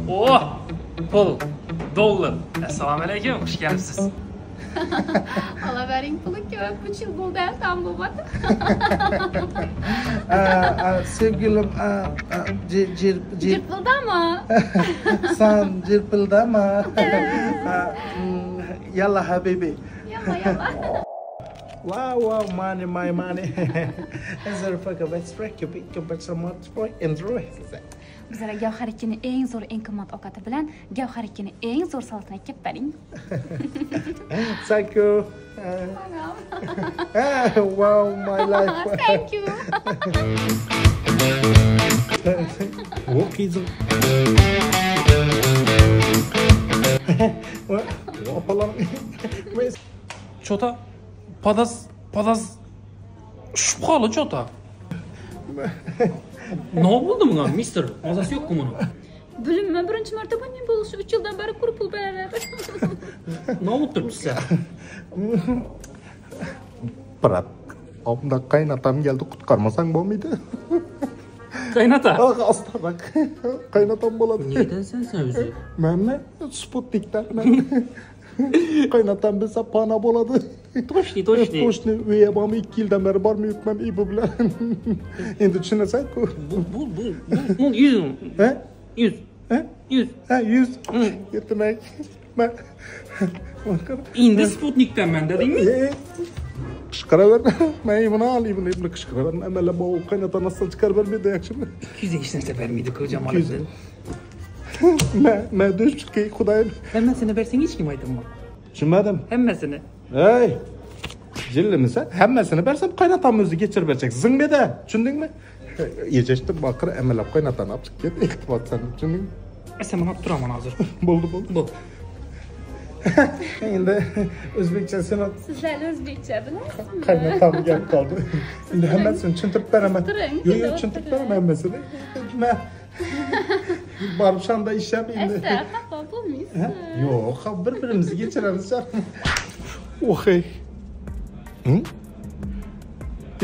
Oh, pul, dollar. Assalomu alaykum, xush kelibsiz. Olavering puli ko'p, 3 yil bo'ldi ham tam bo'lmadi. Sevgilim, Jirpildami? sen jirpildami? Yalla habibi. Yalla. Wow, money. Enjoy for the best track, you pick up some more boy, enjoy. Bizlar Gavhar ikkining eng zo'r, eng qimmat ovqati bilan Gavhar ikkining eng zo'r saltanatga baring. Thank you. Wow, my life. Thank you. Okay, so. Чё-то подаз shubhali chota. Ne oldu buna mister? Mazası yok mu bunun? Bilinmem, birinchi marta bunday bo'lishi 3 yildan beri ko'rib pul beradi. Ne oldu turibsiz? Brat, omda qaynatam geldi qutqarmasang bo'lmaydi. Qaynata. Aslan, qaynatam bo'ladi. Neden sen o'zi? Menmi? Sputnikdan. Qaynatam bilsa pana bo'ladi. Toshni. Toshni uyamami 2 yildan beri bormayapman ibu bilan. Endi tushunasan-ku. Bu 100. He? 100. He? 100. Ha, 100. Yetmek. Ben. Endi Sputnikdan men dedingmi? Qishqiraver. Men buni alayım, buni qishqiraver. Amala bu qaynatanasdan chiqarib bermaydi yaxshimi? 200 hech narsa bermaydi ko'jamal. Men do'stki Xudoyim. Hammasini bersang hech kim aytmaydi. Tushunmadim. Hammasini. Hey. Jillimisan? Hammasini bersam qaynatam o'zi kechirib beracak. Zingmeda, tushundingmi? Yechishdi baqir amalab qaynatan olib chiqib ket, ehtiyot sen, tushundingmi? Sen bana turaman hozir. Bo'ldi. Bu. Endi o'zbekcha sen Sizlar o'zbekcha bilasizmi? qaynatam gap qoldi. Endi hammasini tushuntirib beraman. Yo'q, tushuntirib beraman hammasini. Men borib shanda ishlab endi. Xafa bo'lmaysiz. Yo'q, bir-birimizga kechiramiz. O'xey.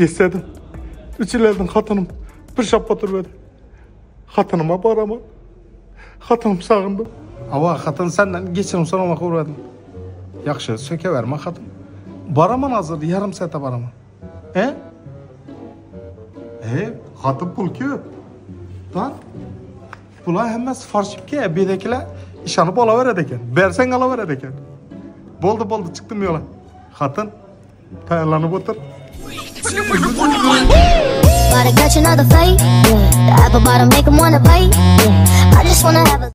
Esladim. 3 yildan xotinim bir shappa turibdi. Xotinimga boraman. Xotinim sog'indim. Ava, xotin sendan kechirim so'ramoqqa urdim. Yaxshi, so'kaverma xotin. Boraman hozir, yarim soatda boraman. Xotin pul ko'p. Bak. Bular hammasi farshibga, bedakilar ishonib olaveradi ekan. Bersang olaveradi ekan. Bo'ldi, chiqdim yo'la. Xotin tayyorlanib o'tir. Gotta catch another fight. The apple bottom make 'em wanna bite. I just wanna have a